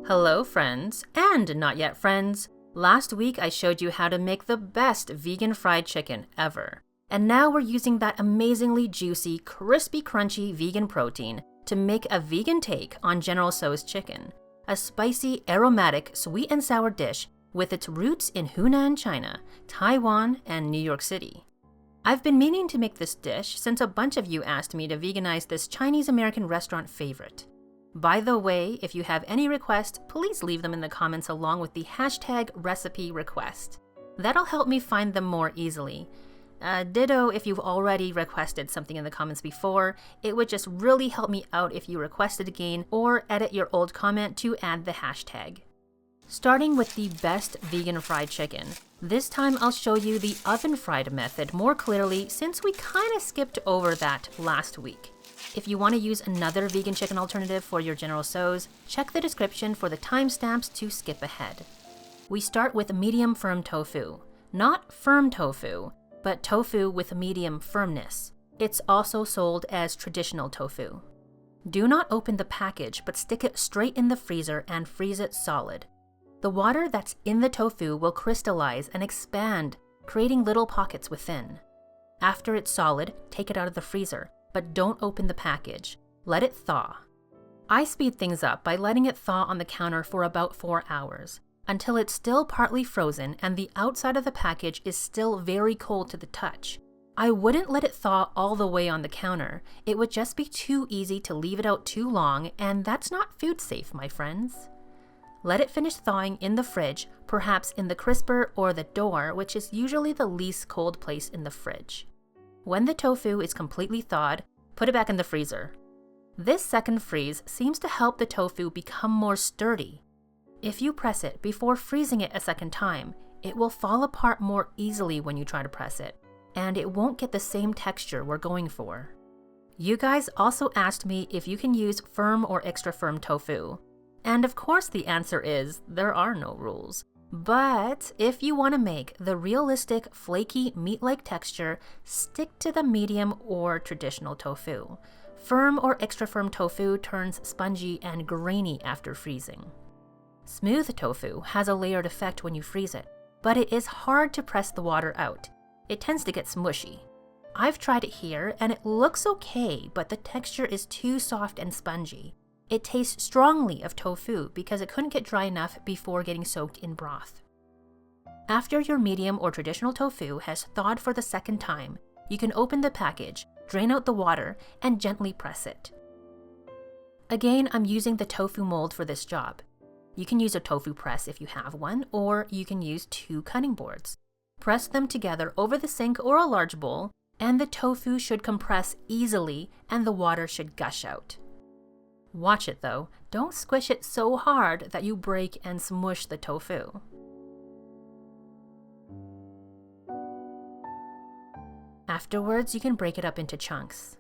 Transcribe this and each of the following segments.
Hello friends, and not yet friends. Last week I showed you how to make the best vegan fried chicken ever. And now we're using that amazingly juicy, crispy, crunchy vegan protein to make a vegan take on General Tso's chicken, a spicy, aromatic, sweet and sour dish with its roots in Hunan, China, Taiwan, and New York City. I've been meaning to make this dish since a bunch of you asked me to veganize this Chinese-American restaurant favorite. By the way, if you have any requests, please leave them in the comments along with the hashtag recipe request. That'll help me find them more easily. Ditto if you've already requested something in the comments before. It would just really help me out if you requested again or edit your old comment to add the hashtag. Starting with the best vegan fried chicken. This time I'll show you the oven fried method more clearly since we kinda skipped over that last week. If you want to use another vegan chicken alternative for your General Tso's, check the description for the timestamps to skip ahead. We start with medium firm tofu. Not firm tofu, but tofu with medium firmness. It's also sold as traditional tofu. Do not open the package, but stick it straight in the freezer and freeze it solid. The water that's in the tofu will crystallize and expand, creating little pockets within. After it's solid, take it out of the freezer, but don't open the package. Let it thaw. I speed things up by letting it thaw on the counter for about 4 hours, until it's still partly frozen and the outside of the package is still very cold to the touch. I wouldn't let it thaw all the way on the counter. It would just be too easy to leave it out too long, and that's not food safe, my friends. Let it finish thawing in the fridge, perhaps in the crisper or the door, which is usually the least cold place in the fridge. When the tofu is completely thawed, put it back in the freezer. This second freeze seems to help the tofu become more sturdy. If you press it before freezing it a second time, it will fall apart more easily when you try to press it, and it won't get the same texture we're going for. You guys also asked me if you can use firm or extra firm tofu. And of course the answer is, there are no rules. But if you want to make the realistic, flaky, meat-like texture, stick to the medium or traditional tofu. Firm or extra firm tofu turns spongy and grainy after freezing. Smooth tofu has a layered effect when you freeze it, but it is hard to press the water out. It tends to get smushy. I've tried it here and it looks okay, but the texture is too soft and spongy. It tastes strongly of tofu because it couldn't get dry enough before getting soaked in broth. After your medium or traditional tofu has thawed for the second time, you can open the package, drain out the water, and gently press it. Again, I'm using the tofu mold for this job. You can use a tofu press if you have one, or you can use 2 cutting boards. Press them together over the sink or a large bowl, and the tofu should compress easily and the water should gush out. Watch it though, don't squish it so hard that you break and smush the tofu. Afterwards, you can break it up into chunks.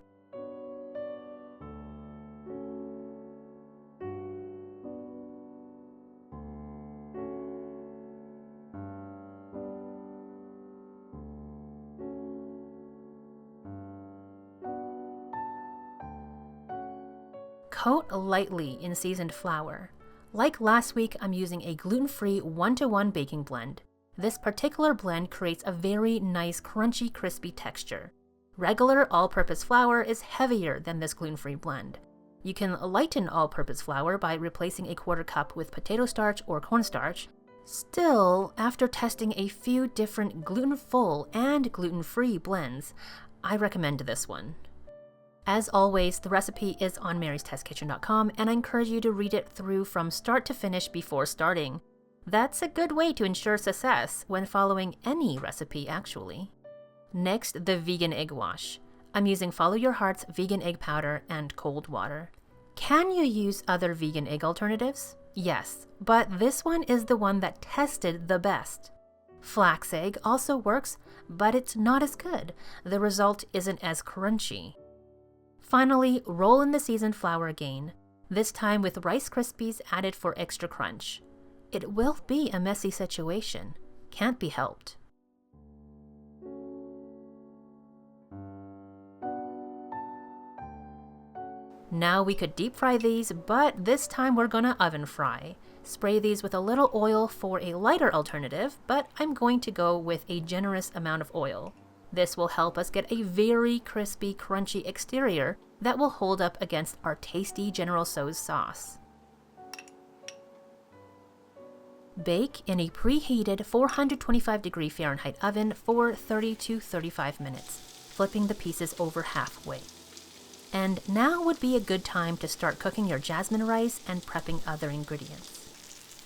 Coat lightly in seasoned flour. Like last week, I'm using a gluten-free 1-to-1 baking blend. This particular blend creates a very nice crunchy, crispy texture. Regular all-purpose flour is heavier than this gluten-free blend. You can lighten all-purpose flour by replacing a 1/4 cup with potato starch or cornstarch. Still, after testing a few different gluten-full and gluten-free blends, I recommend this one. As always, the recipe is on marystestkitchen.com, and I encourage you to read it through from start to finish before starting. That's a good way to ensure success when following any recipe, actually. Next, the vegan egg wash. I'm using Follow Your Heart's vegan egg powder and cold water. Can you use other vegan egg alternatives? Yes, but this one is the one that tested the best. Flax egg also works, but it's not as good. The result isn't as crunchy. Finally, roll in the seasoned flour again, this time with Rice Krispies added for extra crunch. It will be a messy situation. Can't be helped. Now we could deep fry these, but this time we're gonna oven fry. Spray these with a little oil for a lighter alternative, but I'm going to go with a generous amount of oil. This will help us get a very crispy, crunchy exterior that will hold up against our tasty General Tso's sauce. Bake in a preheated 425 degree Fahrenheit oven for 30 to 35 minutes, flipping the pieces over halfway. And now would be a good time to start cooking your jasmine rice and prepping other ingredients.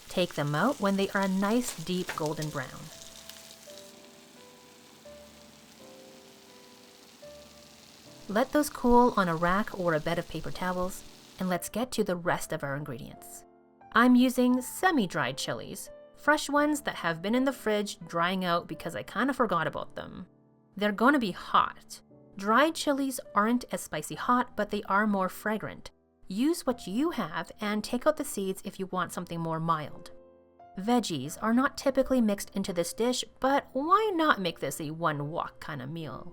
Take them out when they are a nice deep golden brown. Let those cool on a rack or a bed of paper towels, and let's get to the rest of our ingredients. I'm using semi-dried chilies, fresh ones that have been in the fridge drying out because I kind of forgot about them. They're going to be hot. Dried chilies aren't as spicy hot, but they are more fragrant. Use what you have and take out the seeds if you want something more mild. Veggies are not typically mixed into this dish, but why not make this a one-wok kind of meal?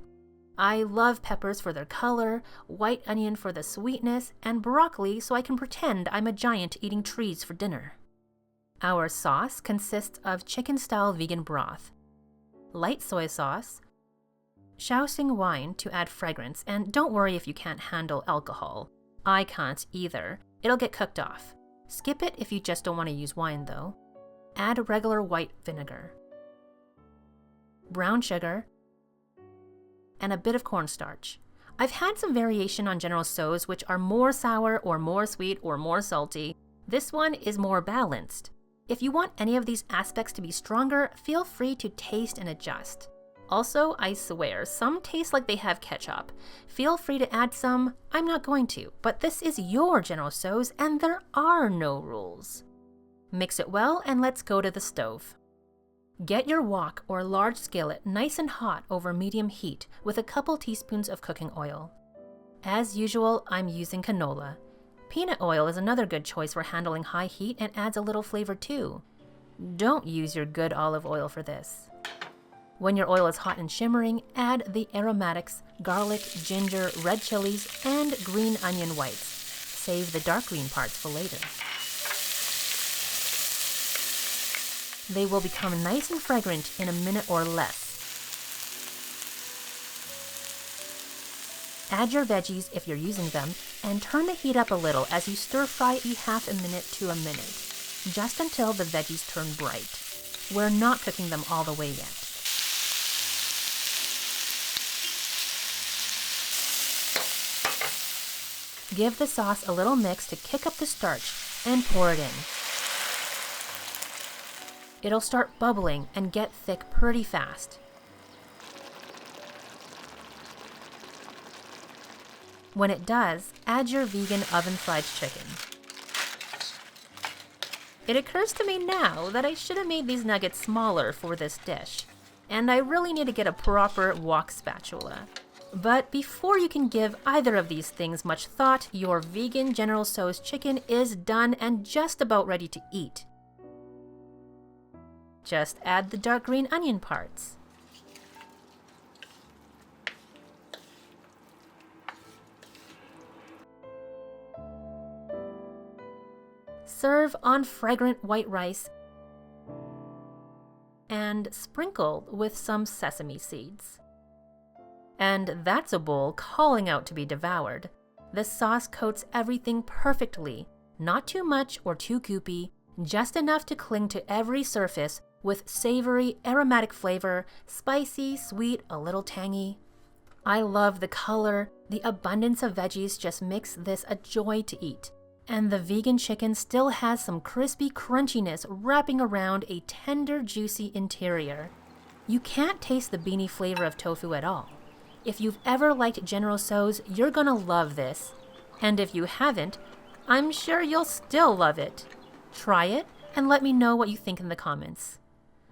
I love peppers for their color, white onion for the sweetness, and broccoli so I can pretend I'm a giant eating trees for dinner. Our sauce consists of chicken-style vegan broth, light soy sauce, Shaoxing wine to add fragrance, and don't worry if you can't handle alcohol. I can't either. It'll get cooked off. Skip it if you just don't want to use wine though. Add regular white vinegar, brown sugar, and a bit of cornstarch. I've had some variation on General Tso's which are more sour or more sweet or more salty. This one is more balanced. If you want any of these aspects to be stronger, feel free to taste and adjust. Also, I swear, some taste like they have ketchup. Feel free to add some. I'm not going to, but this is your General Tso's and there are no rules. Mix it well and let's go to the stove. Get your wok or large skillet nice and hot over medium heat with a couple teaspoons of cooking oil. As usual, I'm using canola. Peanut oil is another good choice for handling high heat and adds a little flavor too. Don't use your good olive oil for this. When your oil is hot and shimmering, add the aromatics, garlic, ginger, red chilies, and green onion whites. Save the dark green parts for later. They will become nice and fragrant in a minute or less. Add your veggies if you're using them, and turn the heat up a little as you stir fry a half a minute to a minute, just until the veggies turn bright. We're not cooking them all the way yet. Give the sauce a little mix to kick up the starch and pour it in. It'll start bubbling and get thick pretty fast. When it does, add your vegan oven-fried chicken. It occurs to me now that I should have made these nuggets smaller for this dish, and I really need to get a proper wok spatula. But before you can give either of these things much thought, your vegan General Tso's chicken is done and just about ready to eat. Just add the dark green onion parts. Serve on fragrant white rice and sprinkle with some sesame seeds. And that's a bowl calling out to be devoured. The sauce coats everything perfectly, not too much or too goopy, just enough to cling to every surface with savory, aromatic flavor, spicy, sweet, a little tangy. I love the color. The abundance of veggies just makes this a joy to eat. And the vegan chicken still has some crispy crunchiness wrapping around a tender, juicy interior. You can't taste the beanie flavor of tofu at all. If you've ever liked General Tso's, you're gonna love this. And if you haven't, I'm sure you'll still love it. Try it and let me know what you think in the comments.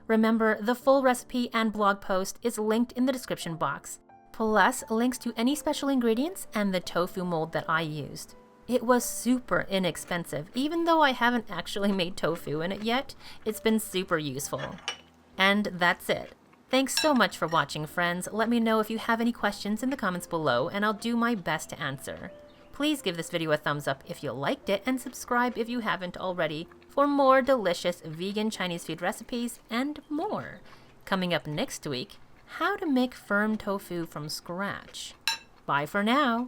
Remember, the full recipe and blog post is linked in the description box, plus links to any special ingredients and the tofu mold that I used. It was super inexpensive, even though I haven't actually made tofu in it yet. It's been super useful. And that's it. Thanks so much for watching, friends. Let me know if you have any questions in the comments below, and I'll do my best to answer. Please give this video a thumbs up if you liked it and subscribe if you haven't already for more delicious vegan Chinese food recipes and more. Coming up next week, how to make firm tofu from scratch. Bye for now.